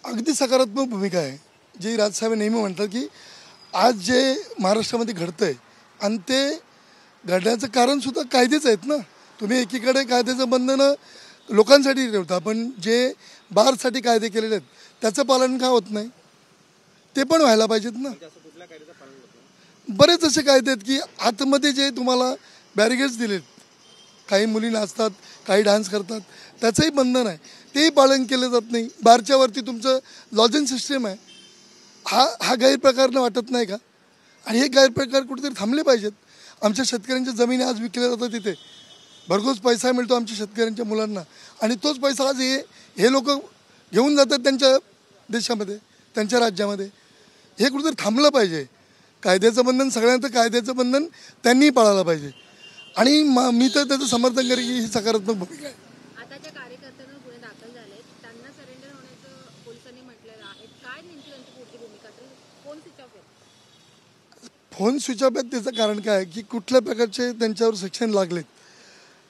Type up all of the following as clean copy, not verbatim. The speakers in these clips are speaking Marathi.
अगदी सकारात्मक भूमिका आहे जी राजसाहेब नेहमी म्हणतात की आज जे महाराष्ट्रामध्ये घडतंय आणि ते घडण्याचं कारणसुद्धा कायदेच आहेत ना. तुम्ही एकीकडे कायद्याचं बंधनं लोकांसाठी ठेवता पण जे बारसाठी कायदे केलेले आहेत त्याचं पालन का होत नाही ते पण व्हायला पाहिजेत ना. बरेच असे कायदे आहेत की आतमध्ये जे तुम्हाला बॅरिगेड्स दिलेत, काही मुली नाचतात, काही डान्स करतात, त्याचंही बंधन आहे, तेही पालन केलं जात नाही. बारच्या वरती तुमचं लॉजिंग सिस्टीम आहे. हा गैरप्रकारनं वाटत नाही का? आणि हे गैरप्रकार कुठेतरी थांबले पाहिजेत. आमच्या शेतकऱ्यांच्या जमिनी आज विकल्या जातात, तिथे भरघोस पैसा मिळतो आमच्या शेतकऱ्यांच्या मुलांना आणि तोच पैसा आज हे लोक घेऊन जातात त्यांच्या देशामध्ये, त्यांच्या राज्यामध्ये. हे कुठेतरी थांबलं पाहिजे. कायद्याचं बंधन सगळ्यांचं कायद्याचं बंधन त्यांनीही पाळायला पाहिजे आणि मी तर त्याचं समर्थन करेन की ही सकारात्मक भूमिका आहे. आताच्या कार्यकर्त्यांना गुन्हे दाखल झाले, त्यांना सरेंडर होण्याचं पोलिसांनी म्हटलेलं आहे. काय नेमकी त्यांची पुढची भूमिका? फोन स्विच ऑफ आहे. फोन स्विच ऑफ आहेत त्याचं कारण काय की कुठल्या प्रकारचे त्यांच्यावर सेक्शन लागलेत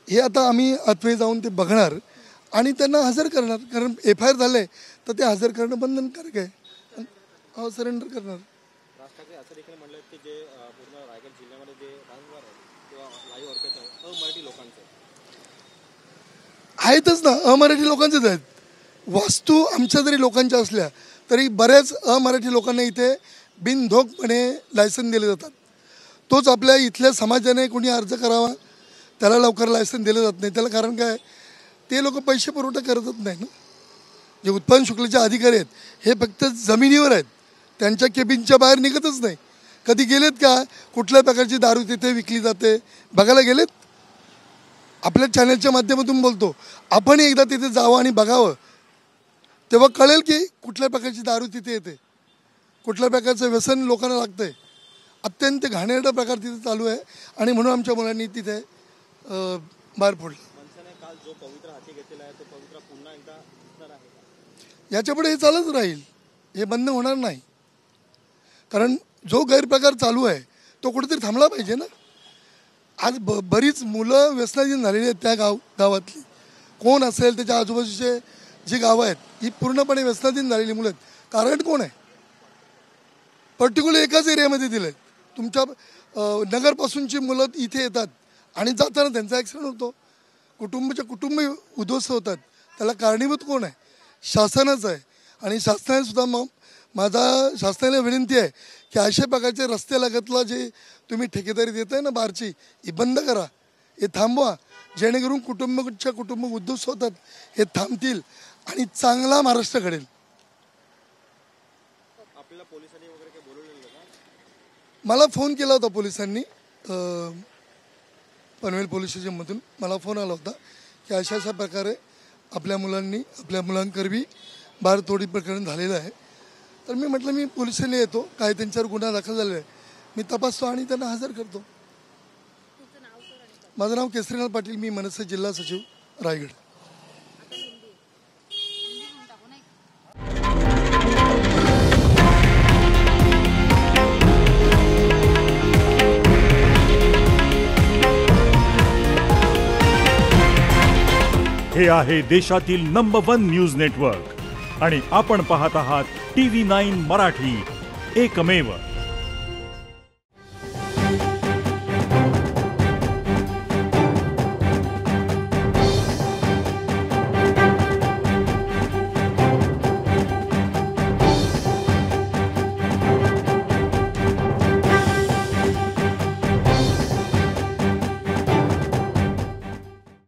हे आता आम्ही आतमध्ये जाऊन ते बघणार आणि त्यांना हजर करणार. कारण FIR झाले तर ते हजर करणं बंधनकारक आहे. सरेंडर करणार. असं देखील म्हणलं की जे पूर्ण रायगड जिल्ह्यामध्ये जे रांगवार आहे किंवा लाईव्ह ऑर्केस्ट्रा आहे अमराठी लोकांचे आहेतच ना. अमराठी लोकांचेच आहेत. वास्तू आमच्या जरी लोकांच्या असल्या तरी बऱ्याच अमराठी लोकांना इथे बिनधोकपणे लायसन दिले जातात. तोच आपल्या इथल्या समाजाने कोणी अर्ज करावा त्याला लवकर लायसन दिलं जात नाही. त्याला कारण काय? ते लोक पैसे पुरवठा करतच नाही ना. जे उत्पन्न शुल्काचे अधिकारी आहेत हे फक्त जमिनीवर आहेत, त्यांच्या केबिनच्या बाहेर निघतच नाही. कधी गेलेत का? कुठल्या प्रकारची दारू तिथे विकली जाते बघायला गेलेत? आपल्या चॅनलच्या माध्यमातून बोलतो, आपण एकदा तिथे जावं आणि बघावं, तेव्हा कळेल की कुठल्या प्रकारची दारू तिथे येते, कुठल्या प्रकारचं व्यसन लोकांना लागतंय. अत्यंत घाणेरडा प्रकार तिथे चालू आहे आणि म्हणून आमच्या मुलांनी तिथे बाहेर फोडलं. काल जो पवित्र हाती घेतलेला आहे तो पवित्र पुन्हा एकदा दिसणार आहे. याच्यापुढे हे चालूच राहील, हे बंद होणार नाही. कारण जो गैरप्रकार चालू आहे तो कुठेतरी थांबला पाहिजे ना. आज बरीच मुलं व्यसनाधीन झालेली आहेत त्या गावातली. कोण असेल त्याच्या आजूबाजूचे जी गावं आहेत ही पूर्णपणे व्यसनाधीन झालेली मुलं आहेत. कारण कोण आहे? पर्टिक्युलर एकाच एरियामध्ये दिलं आहे. तुमच्या नगरपासूनची मुलं इथे येतात आणि जाताना त्यांचा ॲक्सिडेंट होतो, कुटुंब उद्ध्वस्त होतात. त्याला कारणीभूत कोण आहे? शासनच आहे. आणि शासनाने सुद्धा शासनाला विनंती आहे की अशा प्रकारचे रस्ते लगतला जे तुम्ही ठेकेदारी देताय ना बारची, ही बंद करा, हे थांबवा, जेणेकरून कुटुंब उद्ध्वस्त होतात हे थांबतील आणि चांगला महाराष्ट्र घडेल. आपल्याला पोलिसांनी वगैरे काही बोलवलेलं का? मला फोन केला होता पोलिसांनी, पनवेल पोलीस स्टेशनमधून मला फोन आला होता की अशा प्रकारे आपल्या मुलांकरवी बारतोडी प्रकरण झालेलं आहे. तर मी म्हटलं मी पोलिसांनी येतो, काय त्यांच्यावर गुन्हा दाखल झालेला आहे, मी तपासतो आणि त्यांना हजर करतो. माझं नाव केसरीनाथ पाटील, मी मनसे जिल्हा सचिव रायगड. हे आहे देशातील नंबर 1 न्यूज नेटवर्क आणि आपण पाहत आहात TV9 मराठी, एकमेव.